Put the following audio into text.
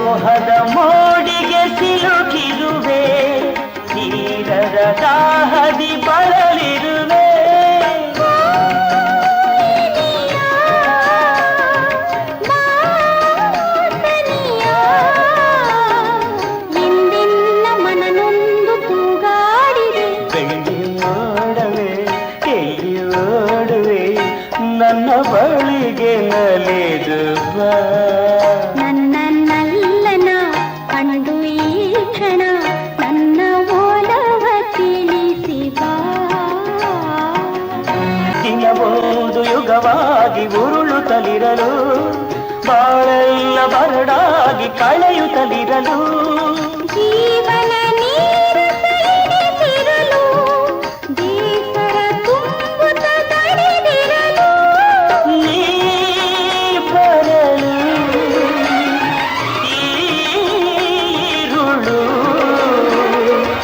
ಮೋಹದ ಮೋಡಿಗೆ ಸಿಲುಕಿರುವೆ ತೀರದ ದಾಹದಿ ಬಳಲಿರುವೆ ಎಂದೆಲ್ಲ ಮನನೊಂದು ತೂಗಾಡಿದೆ ಬೆಳ್ಳಿ ಮಾಡವೆ ಎಲ್ಲಿ ಓಡುವೆ ನನ್ನ ಬಳಿಗೆ ನಲಿದು ಬಾ ನನ್ನನ್ನಲ್ಲನ ಕಂಡು ಈ ಕ್ಷಣ ನನ್ನ ಓಲವ ತಿಳಿಸಿ ಬಾ ದಿನವೊಂದು ಯುಗವಾಗಿ ಉರುಳುತ್ತಲಿರಲು ಬಾಳೆಲ್ಲ ಬರಡಾಗಿ ಕಳೆಯುತ್ತಲಿರಲು ಜೀವ